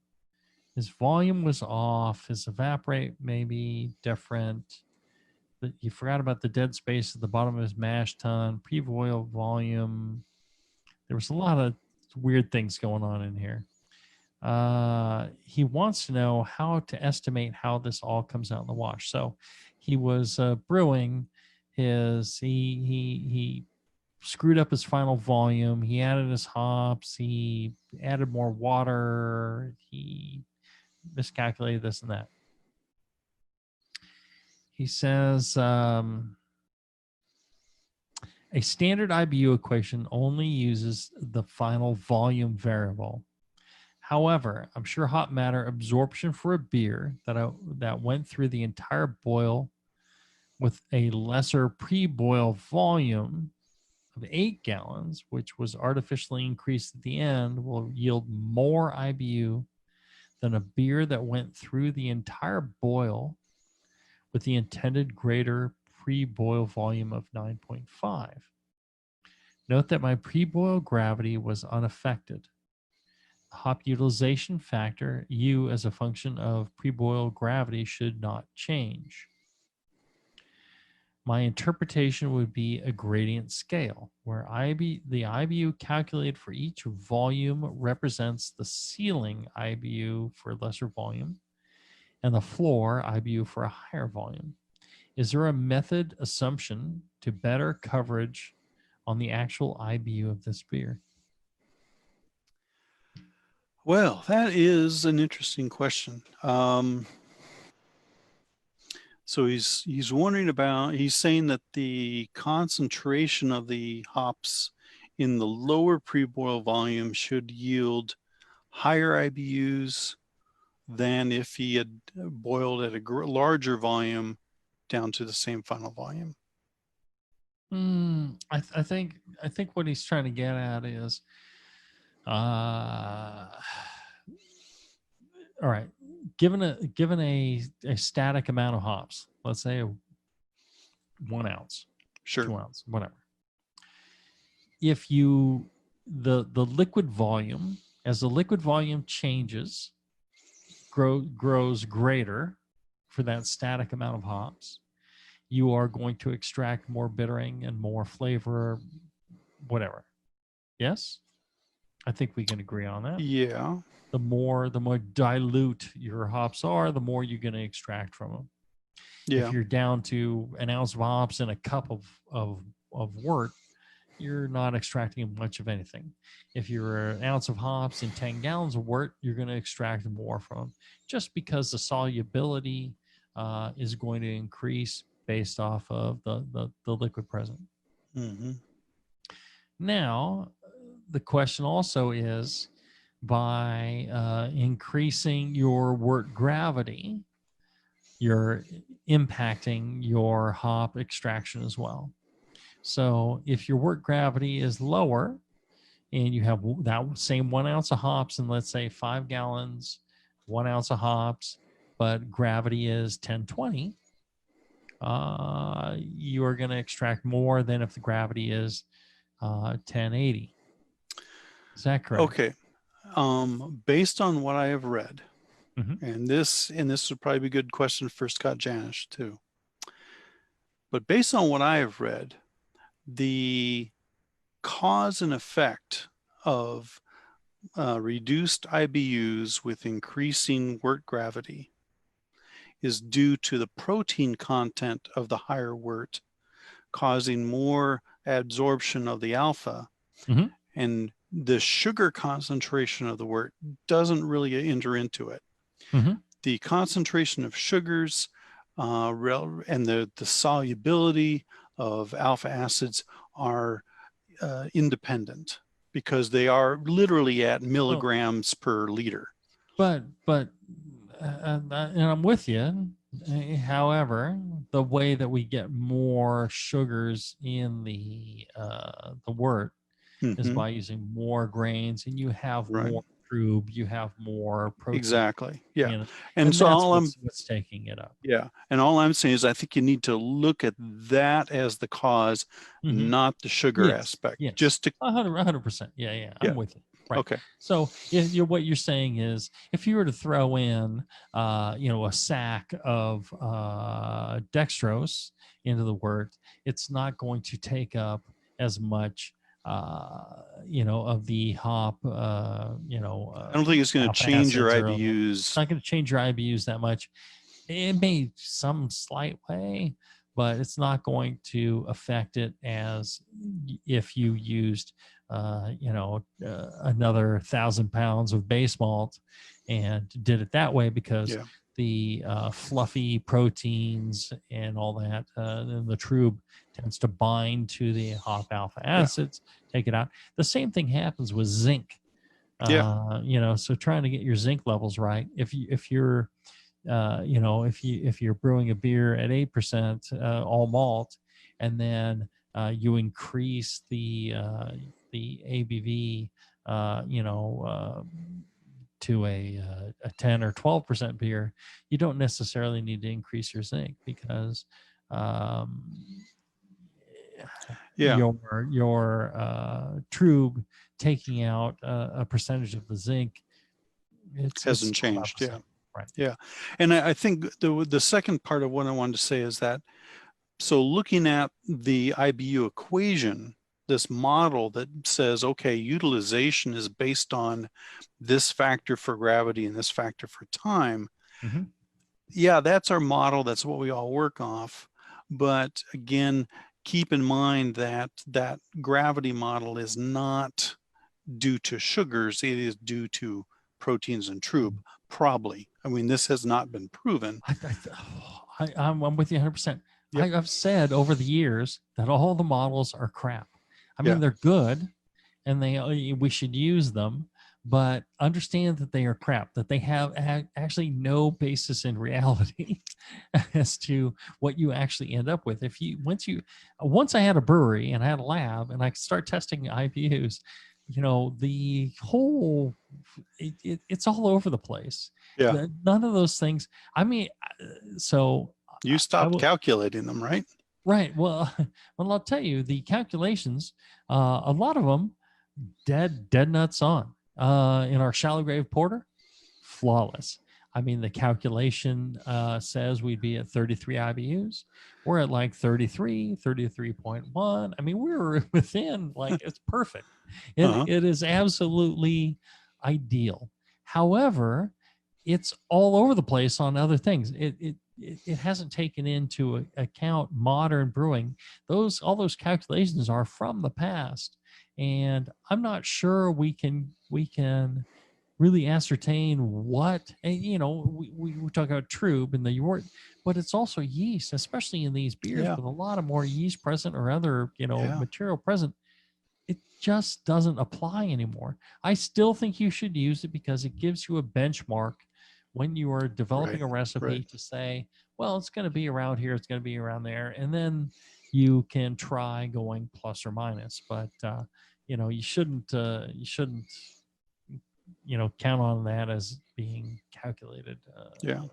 His volume was off. His evaporate may be different. But you forgot about the dead space at the bottom of his mash tun, pre-boil volume. There was a lot of weird things going on in here. He wants to know how to estimate how this all comes out in the wash. So he was brewing he screwed up his final volume. He added his hops. He added more water. He miscalculated this and that. He says a standard IBU equation only uses the final volume variable. However, I'm sure hop matter absorption for a beer that went through the entire boil with a lesser pre-boil volume of 8 gallons, which was artificially increased at the end, will yield more IBU than a beer that went through the entire boil with the intended greater pre-boil volume of 9.5. Note that my pre-boil gravity was unaffected. The hop utilization factor, U as a function of pre-boil gravity, should not change. My interpretation would be a gradient scale, where the IBU calculated for each volume represents the ceiling IBU for lesser volume and the floor IBU for a higher volume. Is there a method assumption to better coverage on the actual IBU of this beer? Well, that is an interesting question. So he's wondering about, he's saying that the concentration of the hops in the lower pre-boil volume should yield higher IBUs than if he had boiled at a larger volume down to the same final volume. I think what he's trying to get at is all right, given a static amount of hops, let's say 1 ounce, Sure. 2 ounce, whatever. If you the liquid volume, as the liquid volume changes, grows greater for that static amount of hops, you are going to extract more bittering and more flavor, whatever. Yes, I think we can agree on that. Yeah. The more dilute your hops are, the more you're going to extract from them. Yeah. If you're down to an ounce of hops and a cup of wort, you're not extracting much of anything. If you're an ounce of hops and 10 gallons of wort, you're going to extract more from them, just because the solubility is going to increase based off of the liquid present. Mm-hmm. Now, the question also is, by increasing your wort gravity, you're impacting your hop extraction as well. So if your wort gravity is lower and you have that same 1 ounce of hops and let's say 5 gallons, 1 ounce of hops, but gravity is 1020, you are going to extract more than if the gravity is 1080. Is that correct? Okay. Based on what I have read, Mm-hmm. and this would probably be a good question for Scott Janish too. But based on what I have read, the cause and effect of reduced IBUs with increasing wort gravity is due to the protein content of the higher wort, causing more absorption of the alpha, Mm-hmm. and the sugar concentration of the wort doesn't really enter into it. Mm-hmm. The concentration of sugars and the solubility of alpha acids are independent, because they are literally at milligrams per liter. But and I'm with you. However, the way that we get more sugars in the wort is by using more grains, and you have Right. more Trub, you have more protein. Exactly. Yeah. You know, and so that's what's taking it up. Yeah. And all I'm saying is I think you need to look at that as the cause, not the sugar aspect. Yes. Just to 100%. Yeah. I'm with you. Right. Okay. So what you're saying is, if you were to throw in, a sack of dextrose into the wort, it's not going to take up as much, of the hop. I don't think it's going to change your IBUs. It's not going to change your IBUs that much. It may some slight way, but it's not going to affect it as if you used another 1,000 pounds of base malt and did it that way, because the fluffy proteins and all that, and the Trub tends to bind to the hop alpha acids, take it out. The same thing happens with zinc. So trying to get your zinc levels right. If you're brewing a beer at 8% all malt, and then you increase the ABV, to a 10 or 12% beer, you don't necessarily need to increase your zinc, because your Trub taking out a percentage of the zinc, it hasn't changed. Right. Yeah. And I think the second part of what I wanted to say is that, so looking at the IBU equation, this model that says, okay, utilization is based on this factor for gravity and this factor for time. Mm-hmm. Yeah, that's our model. That's what we all work off. But again, keep in mind that that gravity model is not due to sugars. It is due to proteins and Trub, probably. I mean, this has not been proven. I'm with you 100%. Yep. I've said over the years that all the models are crap. I mean, they're good, and we should use them, but understand that they are crap, that they have actually no basis in reality as to what you actually end up with. Once I had a brewery and I had a lab and I could start testing IBUs, the whole, it's all over the place. Yeah. None of those things. I mean, so You I stopped will, calculating them, right? right. Well, well, I'll tell you the calculations, a lot of them dead nuts on, in our shallow grave porter, flawless. I mean, the calculation says we'd be at 33 IBUs. We're at like 33, 33.1. I mean, we were within, like, it's perfect. Uh-huh. It is absolutely ideal. However, it's all over the place on other things. It hasn't taken into account modern brewing. All those calculations are from the past, and I'm not sure we can really ascertain what. And we talk about Trub and the York, but it's also yeast, especially in these beers Yeah. with a lot of more yeast present or other Yeah. material present. It just doesn't apply anymore. I still think you should use it because it gives you a benchmark when you are developing Right. a recipe Right. to say, well, it's going to be around here, it's going to be around there, and then you can try going plus or minus. But you shouldn't count on that as being calculated Yeah.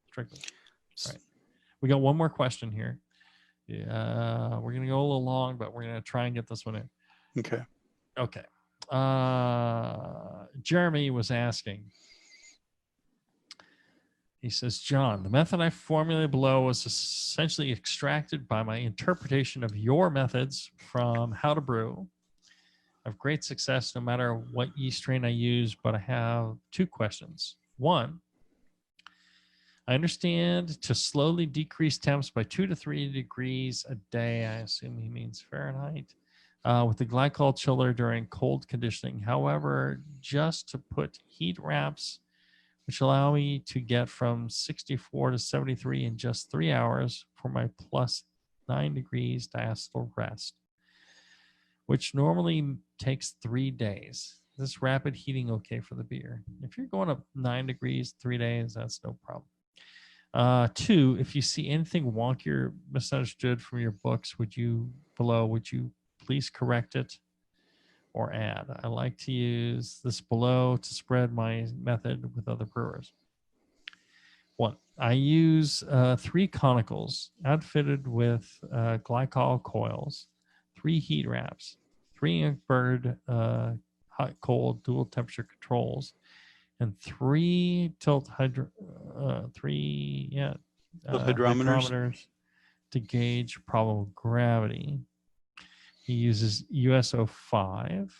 strictly. All right, we got one more question here. We're gonna go a little long, but we're gonna try and get this one in. Okay. Okay. Jeremy was asking. He says, John, the method I formulated below was essentially extracted by my interpretation of your methods from How to Brew. I have great success no matter what yeast strain I use, but I have two questions. One, I understand to slowly decrease temps by 2 to 3 degrees a day. I assume he means Fahrenheit. With the glycol chiller during cold conditioning. However, just to put heat wraps, which allow me to get from 64 to 73 in just 3 hours for my plus 9 degrees diacetyl rest, which normally takes 3 days. This rapid heating okay for the beer? If you're going up 9 degrees 3 days, that's no problem. Two, if you see anything wonky or misunderstood from your books, would you please correct it or add? I like to use this below to spread my method with other brewers. One, I use 3 conicals outfitted with glycol coils, 3 heat wraps, 3 bird hot cold dual temperature controls, and 3 Tilt hydrometers. hydrometers to gauge probable gravity. He uses USO 5,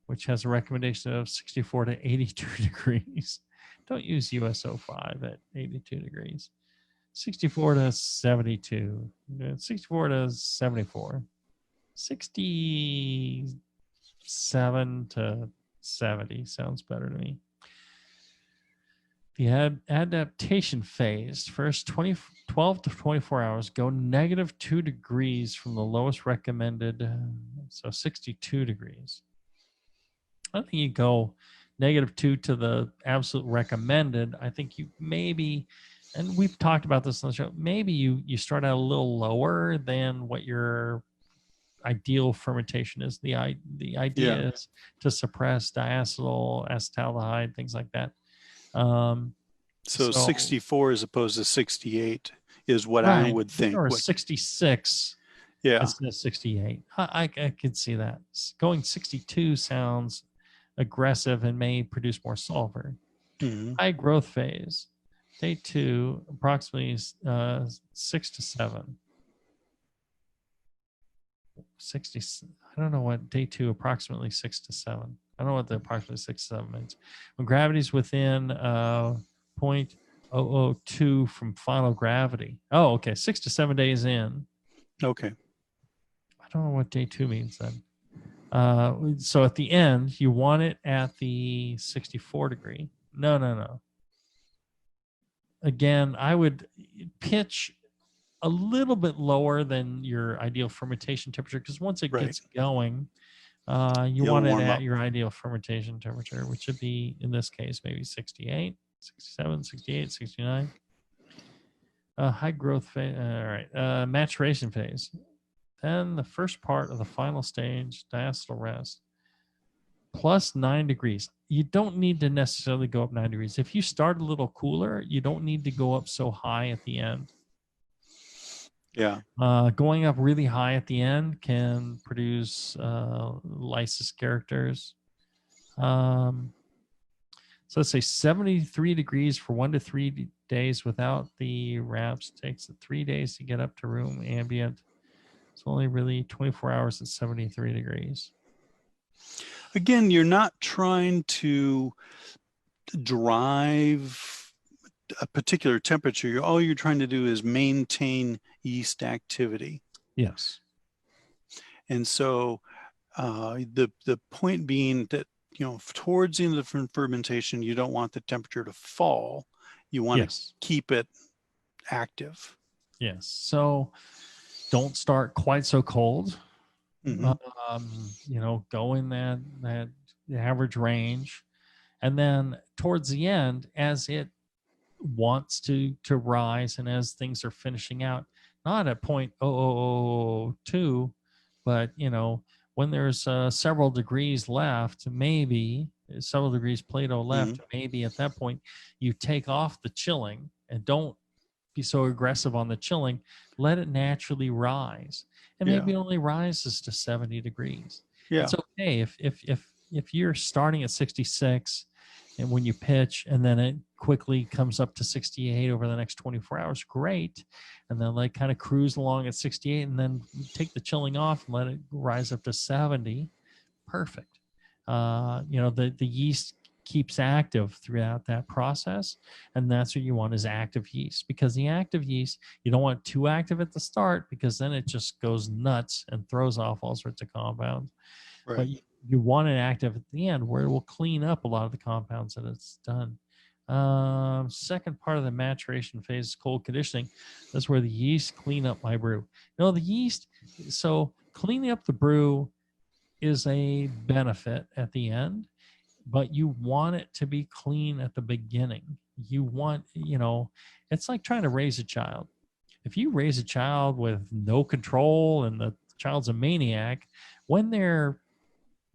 which has a recommendation of 64 to 82 degrees. Don't use USO 5 at 82 degrees. 64 to 72, 64 to 74, 67 to 70 sounds better to me. The adaptation phase, first 12 to 24 hours, go -2 degrees from the lowest recommended, so 62 degrees. I don't think you go -2 to the absolute recommended. I think you maybe, and we've talked about this on the show, maybe you start out a little lower than what your ideal fermentation is. The idea is to suppress diacetyl, acetaldehyde, things like that. So 64 as opposed to 68 is what right, I would think. Or 66. Yeah. Instead of 68. I could see that. Going 62 sounds aggressive and may produce more sulfur. Mm-hmm. High growth phase. Day 2, approximately 6 to 7. 60. I don't know what day 2, approximately 6 to 7. I don't know what the approximately 6 to 7 means. When gravity's within 0.002 from final gravity. Oh, okay. 6 to 7 days in. Okay. I don't know what day 2 means then. So at the end, you want it at the 64 degree. No. Again, I would pitch a little bit lower than your ideal fermentation temperature, because once it gets going, you want it at your ideal fermentation temperature, which should be, in this case, maybe 68, 67, 68, 69. High growth phase. All right. Maturation phase. Then the first part of the final stage, diacetyl rest. plus 9 degrees. You don't need to necessarily go up 9 degrees. If you start a little cooler, you don't need to go up so high at the end. Yeah. Going up really high at the end can produce lysis characters. So let's say 73 degrees for 1 to 3 days without the wraps. Takes 3 days to get up to room ambient. It's only really 24 hours at 73 degrees. Again, you're not trying to drive a particular temperature. All you're trying to do is maintain yeast activity. Yes. And so the point being that, towards the end of the fermentation, you don't want the temperature to fall. You want to keep it active. Yes. So don't start quite so cold. Mm-hmm. Go in that average range. And then towards the end, as it wants to rise and as things are finishing out, not at 0.0002, but when there's several degrees left, maybe several degrees Plato left, maybe at that point you take off the chilling and don't be so aggressive on the chilling. Let it naturally rise, and maybe it only rises to 70 degrees. Yeah. It's okay if you're starting at 66 and when you pitch and then it quickly comes up to 68 over the next 24 hours, great. And then like kind of cruise along at 68 and then take the chilling off and let it rise up to 70. Perfect. The yeast keeps active throughout that process, and that's what you want is active yeast, because the active yeast, you don't want too active at the start because then it just goes nuts and throws off all sorts of compounds. Right. But you want it active at the end where it will clean up a lot of the compounds that it's done. Second part of the maturation phase is cold conditioning. That's where the yeast clean up my brew. The yeast, so cleaning up the brew is a benefit at the end, but you want it to be clean at the beginning. You want, it's like trying to raise a child. If you raise a child with no control and the child's a maniac, when they're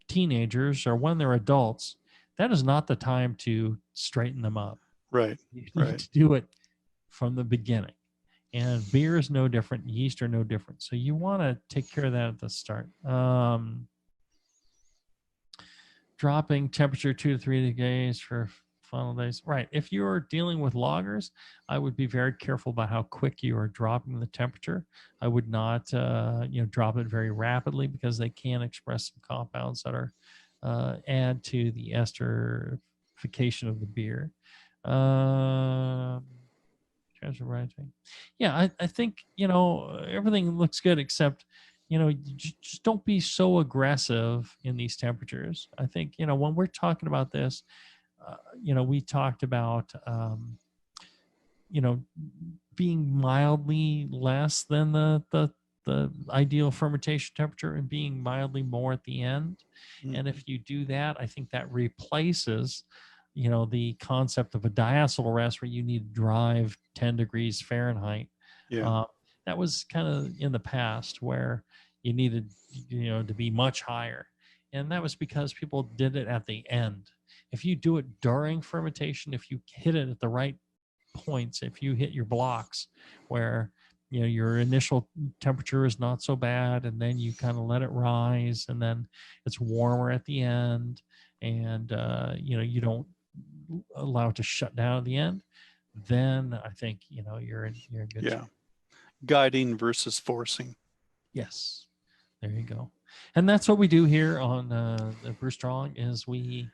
teenagers or when they're adults, that is not the time to straighten them up. Right. You need to do it from the beginning. And beer is no different. Yeast are no different. So you want to take care of that at the start. Dropping temperature 2 to 3 degrees for final days. Right. If you're dealing with lagers, I would be very careful about how quick you are dropping the temperature. I would not, drop it very rapidly because they can express some compounds that are add to the esterification of the beer. Yeah, I think everything looks good except just don't be so aggressive in these temperatures. I think when we're talking about this, we talked about being mildly less than the ideal fermentation temperature and being mildly more at the end. And if you do that, I think that replaces the concept of a diacetyl rest where you need to drive 10 degrees Fahrenheit. That was kind of in the past where you needed to be much higher, and that was because people did it at the end. If you do it during fermentation, if you hit it at the right points, if you hit your blocks where your initial temperature is not so bad and then you kind of let it rise and then it's warmer at the end, and you don't allow it to shut down at the end, then I think you're in good shape. Guiding versus forcing. Yes, there you go. And that's what we do here on the Brew Strong is we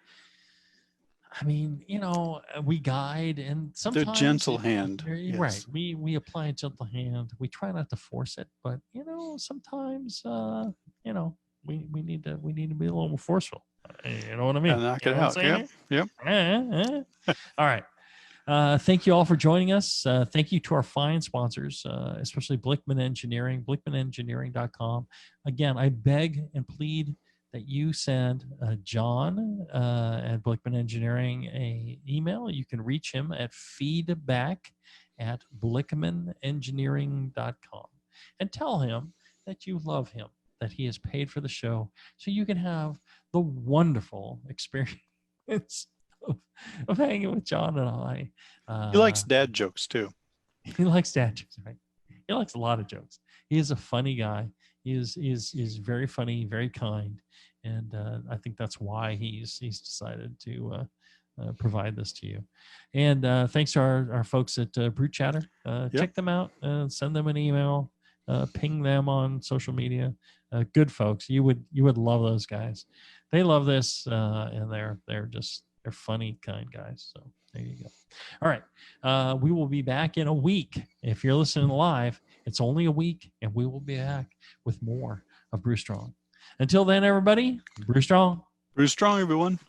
guide, and sometimes the gentle hand. Right. We apply a gentle hand. We try not to force it, but sometimes we need to be a little more forceful. You know what I mean? Knock it out. Yep. All right. Thank you all for joining us. Thank you to our fine sponsors, especially Blickman Engineering, blickmanengineering.com. Again, I beg and plead that you send John at Blickman Engineering a email. You can reach him at feedback@blickmanengineering.com and tell him that you love him, that he has paid for the show, so you can have the wonderful experience of hanging with John and I. He likes dad jokes too. He likes dad jokes, right? He likes a lot of jokes. He is a funny guy. He is very funny, very kind, and I think that's why he's decided to provide this to you. And thanks to our folks at Brew Chatter. Check them out. Send them an email. Ping them on social media. Good folks. You would love those guys. They love this, and they're funny, kind guys. So there you go. All right. We will be back in a week. If you're listening live, it's only a week, and we will be back with more of Brew Strong. Until then, everybody, brew strong. Brew strong, everyone.